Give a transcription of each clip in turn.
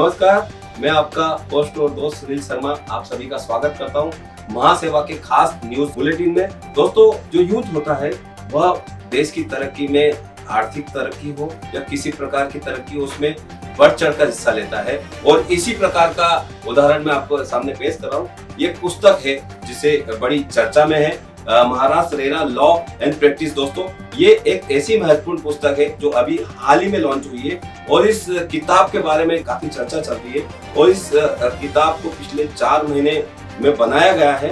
नमस्कार, मैं आपका होस्ट और दोस्त सुनील शर्मा आप सभी का स्वागत करता हूं महासेवा के खास न्यूज बुलेटिन में। दोस्तों, जो यूथ होता है वह देश की तरक्की में, आर्थिक तरक्की हो या किसी प्रकार की तरक्की, उसमें बढ़ चढ़कर हिस्सा लेता है और इसी प्रकार का उदाहरण मैं आपको सामने पेश कर रहा हूँ। ये पुस्तक है जिसे बड़ी चर्चा में है, Maharashtra RERA law and practice. दोस्तों, ये एक ऐसी महत्वपूर्ण पुस्तक है जो अभी हाल ही में लॉन्च हुई है और इस किताब के बारे में काफी चर्चा चल रही है और इस किताब को पिछले 4 महीने में बनाया गया है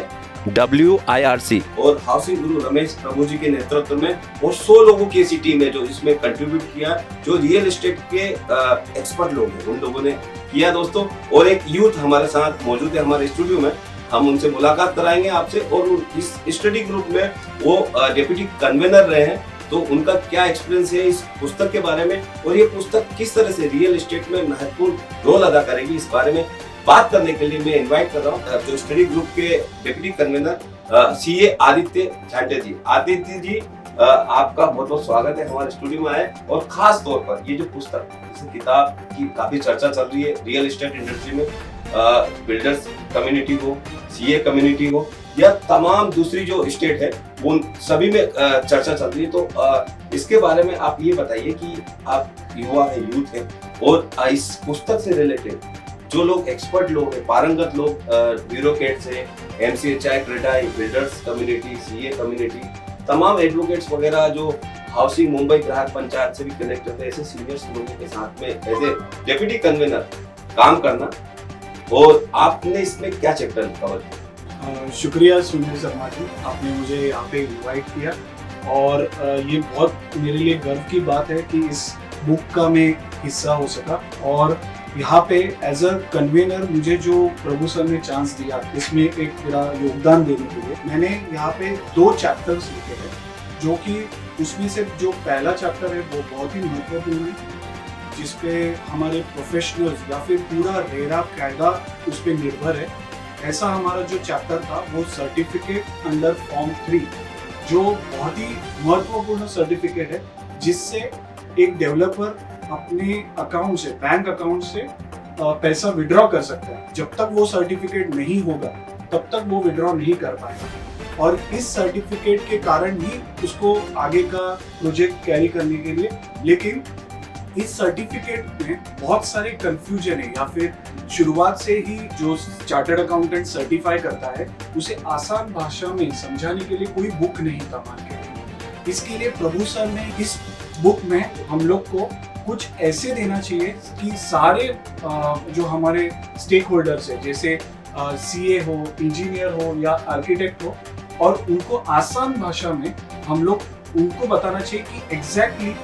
WIRC और हाउसिंग गुरु रमेश प्रभु जी के नेतृत्व में, और 100 लोगों की ऐसी टीम है जो इसमें कंट्रीब्यूट किया, जो रियल एस्टेट के एक्सपर्ट लोग हैं, उन लोगों ने किया दोस्तों। और एक यूथ हमारे साथ मौजूद है हमारे स्टूडियो में, हम उनसे मुलाकात कराएंगे आपसे। और इस स्टडी ग्रुप में वो डिप्टी कन्वीनर रहे हैं, तो उनका क्या एक्सपीरियंस है इस पुस्तक के बारे में और ये पुस्तक किस तरह से रियल एस्टेट में महत्वपूर्ण रोल अदा करेगी, इस बारे में बात करने के लिए मैं इनवाइट कर रहा हूँ जो स्टडी ग्रुप के डिप्टी कन्वीनर CA आदित्य झांटे जी। आदित्य जी, आपका बहुत बहुत स्वागत है हमारे स्टूडियो में आए। और खास तौर पर ये जो पुस्तक, इस किताब की काफी चर्चा चल रही है रियल एस्टेट इंडस्ट्री में, बिल्डर्स कम्युनिटी हो, CA कम्युनिटी हो या तमाम दूसरी जो स्टेट है उन सभी में चर्चा चल रही है। तो इसके बारे में आप ये बताइए कि आप युवा है, यूथ है, और इस पुस्तक से रिलेटेड जो लोग एक्सपर्ट लोग हैं, पारंगत लोग, ब्यूरोक्रेट्स हैं, MCHI, CREDAI, builders community, CA community, तमाम एडवोकेट्स वगैरह जो हाउसिंग मुंबई ग्राहक पंचायत से भी कनेक्ट होते हैं, ऐसे सीनियर्स लोगों के साथ में एज ए डेप्यूटी कन्वीनर काम करना, और आपने इसमें क्या चैप्टर कवर किया? शुक्रिया सुनील शर्मा जी, आपने मुझे यहाँ पे इनवाइट किया और ये बहुत मेरे लिए गर्व की बात है कि इस बुक का मैं हिस्सा हो सका। और यहाँ पे एज अ कन्वीनर मुझे जो प्रभु सर ने चांस दिया इसमें एक मेरा योगदान देने के लिए, मैंने यहाँ पे 2 चैप्टर्स लिखे हैं, जो कि उसमें से जो पहला चैप्टर है वो बहुत ही महत्वपूर्ण है, जिसपे हमारे प्रोफेशनल्स या फिर पूरा रेरा कायदा उस पर निर्भर है। ऐसा हमारा जो चैप्टर था वो सर्टिफिकेट अंडर फॉर्म 3, जो बहुत ही महत्वपूर्ण सर्टिफिकेट है, जिससे एक डेवलपर अपने अकाउंट से, बैंक अकाउंट से पैसा विड्रॉ कर सकता है। जब तक वो सर्टिफिकेट नहीं होगा तब तक वो विड्रॉ नहीं कर पाएगा, और इस सर्टिफिकेट के कारण ही उसको आगे का प्रोजेक्ट कैरी करने के लिए। लेकिन इस सर्टिफिकेट में बहुत सारे कंफ्यूजन है, या फिर शुरुआत से ही जो चार्टर्ड अकाउंटेंट सर्टिफाई करता है उसे आसान भाषा में समझाने के लिए कोई बुक नहीं था मार्केट में। इसके लिए प्रभु सर ने इस बुक में हम लोग को कुछ ऐसे देना चाहिए कि सारे जो हमारे स्टेक होल्डर्स है, जैसे CA हो, इंजीनियर हो या आर्किटेक्ट हो, और उनको आसान भाषा में हम लोग उनको बताना चाहिए कि एग्जैक्टली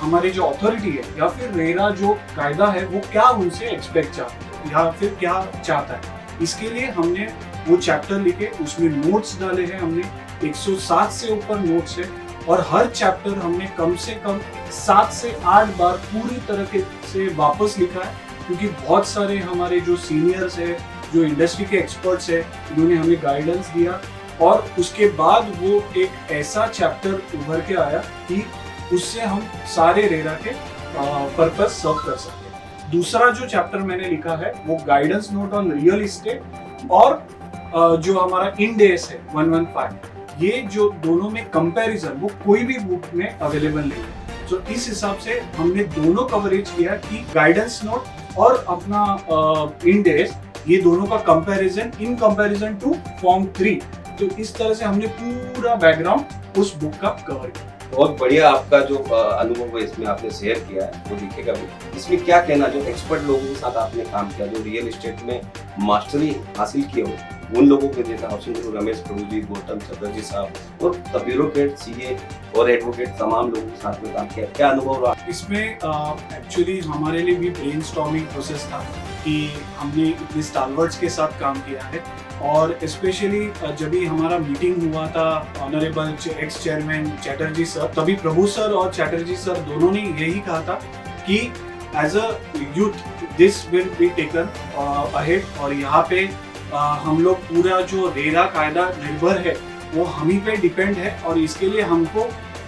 हमारी जो अथॉरिटी है या फिर रेरा जो कायदा है वो क्या उनसे एक्सपेक्ट चाहता है या फिर क्या चाहता है। इसके लिए हमने वो चैप्टर लिखे, उसमें नोट्स डाले हैं हमने, 107 से ऊपर नोट्स है, और हर चैप्टर हमने कम से कम 7 से 8 बार पूरी तरह से वापस लिखा है, क्योंकि बहुत सारे हमारे जो सीनियर्स है, जो इंडस्ट्री के एक्सपर्ट्स है, उन्होंने हमें गाइडेंस दिया, और उसके बाद वो एक ऐसा चैप्टर उभर के आया कि उससे हम सारे रेरा के पर्पस सर्व कर सकते हैं। दूसरा जो चैप्टर मैंने लिखा है वो guidance note on real estate, और जो हमारा इंडेस है 115, ये जो दोनों में कंपैरिजन वो कोई भी बुक में अवेलेबल नहीं है। तो इस हिसाब से हमने दोनों कवरेज किया कि गाइडेंस नोट और अपना इंडेस, ये दोनों का comparison in comparison to form 3। तो इस तरह से हमने पूरा बैकग्राउंड उस बुक का कवर किया। बहुत बढ़िया, आपका जो अनुभव है इसमें आपने शेयर किया है वो दिखेगा भी। इसमें क्या कहना, जो एक्सपर्ट लोगों के साथ आपने काम किया, जो रियल एस्टेट में मास्टरी हासिल किए हो, उन लोगों के जैसा हाउसिंग गुरु रमेश प्रभु जी, गौतम चटर्जी साहब, और ब्यूरोक्रेट, CA और एडवोकेट, तमाम लोगों के साथ में काम किया, क्या अनुभव रहा? इसमें एक्चुअली हमारे लिए भी ब्रेनस्टॉर्मिंग प्रोसेस था कि हमने इतने स्टालवर्ड्स के साथ काम किया है, और स्पेशली जब भी हमारा मीटिंग हुआ था honourable x chairman Chatterjee sir, तभी प्रभु सर और चैटर्जी सर दोनों ने यही कहा था कि as a youth this will be taken ahead, और यहाँ पे हम लोग पूरा जो रेरा कायदा निर्भर है वो हम ही पे डिपेंड है, और इसके लिए हमको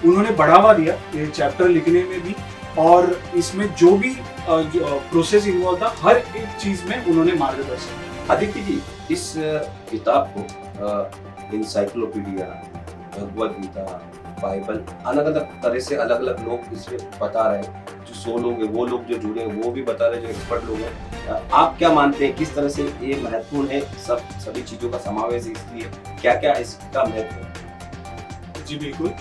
उन्होंने बढ़ावा दिया ये चैप्टर लिखने में भी, और इसमें जो भी जो प्रोसेस इन्वॉल्व था, हर एक चीज में उन्होंने मार्गदर्शन। आदित्य जी, इस किताब को इंसाइक्लोपीडिया, भगवद गीता, बाइबल, अलग अलग तरह से अलग अलग लोग इसमें बता रहे हैं। जो 100 लोग हैं, वो लोग जो जुड़े हैं वो भी बता रहे हैं, जो एक्सपर्ट लोग हैं। आप क्या मानते हैं, किस तरह से ये महत्वपूर्ण है? सभी चीजों का समावेश है, इसलिए क्या क्या इसका महत्व है? जी बिल्कुल,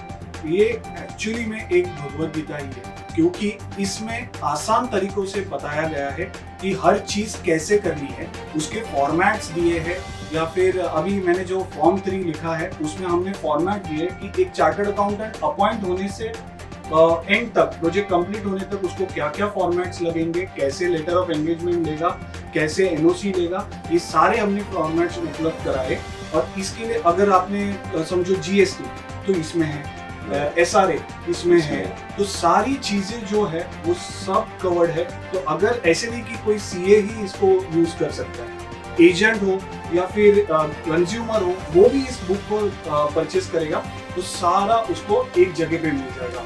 ये एक्चुअली में एक भगवद गीता ही है, क्योंकि इसमें आसान तरीकों से बताया गया है कि हर चीज कैसे करनी है। उसके फॉर्मेट्स दिए हैं, या फिर अभी मैंने जो फॉर्म 3 लिखा है उसमें हमने फॉर्मेट दिए कि एक चार्टर्ड अकाउंटेंट अपॉइंट होने से एंड तक, प्रोजेक्ट कंप्लीट होने तक उसको क्या क्या फॉर्मेट्स लगेंगे, कैसे लेटर ऑफ एंगेजमेंट लेगा, कैसे एनओसी लेगा, ये सारे हमने फॉर्मेट्स उपलब्ध कराए। और इसके लिए अगर आपने समझो जीएसटी तो इसमें है, एसआरए इसमें है, तो सारी चीजें जो है वो सब कवर्ड है। तो अगर ऐसे नहीं कि कोई सीए ही इसको यूज कर सकता है, एजेंट हो या फिर कंज्यूमर हो, वो भी इस बुक को परचेस करेगा तो सारा उसको एक जगह पे मिल जाएगा।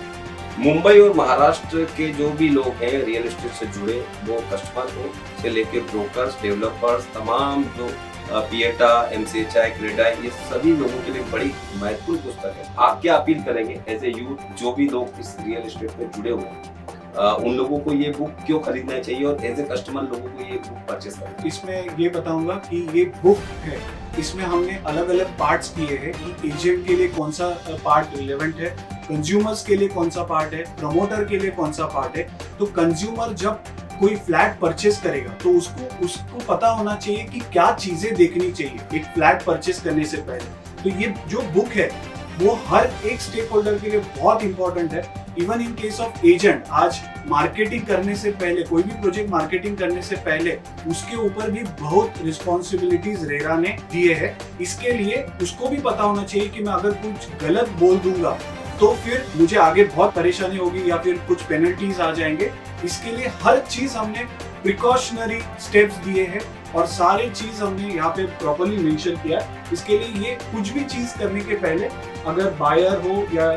मुंबई और महाराष्ट्र के जो भी लोग हैं रियल एस्टेट से जुड़े, वो कस्टमर हो से लेके ब्रोकर्स, डेवलपर्स, तमाम जो पिएटा, एमसीएचआई, क्रेडाई, ये सभी लोगों के लिए बड़ी महत्वपूर्ण पुस्तक है। आप क्या अपील करेंगे एज ए यूथ, जो भी लोग इस रियल एस्टेट में जुड़े हुए हैं, उन लोगों को ये बुक क्यों खरीदना चाहिए और एज ए कस्टमर लोगों को ये बुक परचेस करना? इसमें ये बताऊंगा कि ये बुक है, इसमें हमने अलग अलग पार्ट्स किए हैं कि एजेंट के लिए कौन सा पार्ट रिलेवेंट है, कंज्यूमर्स के लिए कौन सा पार्ट है, प्रमोटर के लिए कौन सा पार्ट है। तो कंज्यूमर जब कोई फ्लैट परचेस करेगा तो उसको पता होना चाहिए कि क्या चीजें देखनी चाहिए एक फ्लैट परचेस करने से पहले। तो ये जो बुक है वो हर एक स्टेक होल्डर के लिए बहुत इंपॉर्टेंट है। Even in case of agent, आज मार्केटिंग करने से पहले, कोई भी प्रोजेक्ट मार्केटिंग करने से पहले उसके ऊपर भी बहुत रिस्पॉन्सिबिलिटीज रेरा ने दिए हैं। इसके लिए उसको भी पता होना चाहिए कि मैं अगर कुछ गलत बोल दूंगा तो फिर मुझे आगे बहुत परेशानी होगी या फिर कुछ पेनल्टीज आ जाएंगे। इसके लिए हर चीज हमने प्रिकॉशनरी स्टेप्स दिए हैं और सारी चीज हमने यहाँ पे प्रॉपर्ली मेंशन किया है। इसके लिए ये कुछ भी चीज करने के पहले, अगर बायर हो या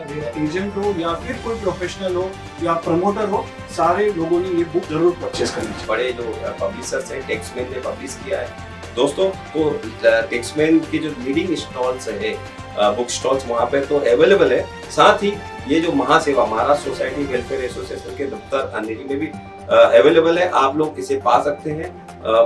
एजेंट हो या फिर कोई प्रोफेशनल हो या प्रमोटर हो, सारे लोगों ने ये बुक जरूर परचेस करनी चाहिए। बड़े जो पब्लिशर्स हैं, टेक्समैन ने पब्लिश किया है दोस्तों, तो टेक्समैन की जो लीडिंग स्टॉल्स है, बुक स्टॉल्स, वहाँ पे तो अवेलेबल है। साथ ही ये जो महासेवा, महाराष्ट्र सोसाइटी वेलफेयर एसोसिएशन के दफ्तर अंधेरी में भी अवेलेबल है। आप लोग इसे पा सकते हैं,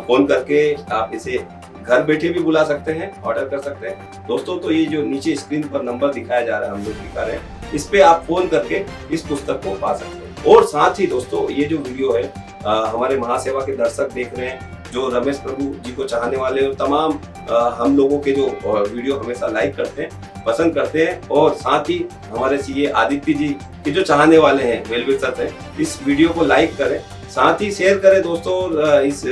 फोन करके आप इसे घर बैठे भी बुला सकते हैं, ऑर्डर कर सकते हैं दोस्तों। तो ये जो नीचे स्क्रीन पर नंबर दिखाया जा रहा है, हम लोग दिखा रहे हैं, इस पे आप फोन करके इस पुस्तक को पा सकते हैं। और साथ ही दोस्तों, ये जो वीडियो है हमारे महासेवा के दर्शक देख रहे हैं, जो रमेश प्रभु जी को चाहने वाले और तमाम हम लोगों के जो वीडियो हमेशा लाइक करते हैं, पसंद करते हैं, और साथ ही हमारे सीए आदित्य जी के जो चाहने वाले हैं, वेल विशर्स हैं, इस वीडियो को लाइक करें, साथ ही शेयर करें दोस्तों। इस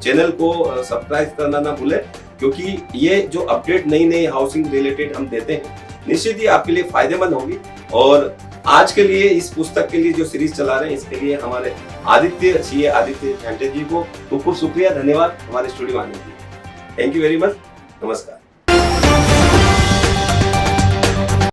चैनल को सब्सक्राइब करना ना भूलें, क्योंकि ये जो अपडेट नई हाउसिंग रिलेटेड हम देते हैं, निश्चित ही आपके लिए फायदेमंद होगी। और आज के लिए इस पुस्तक के लिए जो सीरीज चला रहे हैं, इसके लिए हमारे सीए आदित्य झंटे जी को खूब शुक्रिया, धन्यवाद हमारे स्टूडियो आने के लिए। थैंक यू वेरी मच, नमस्कार।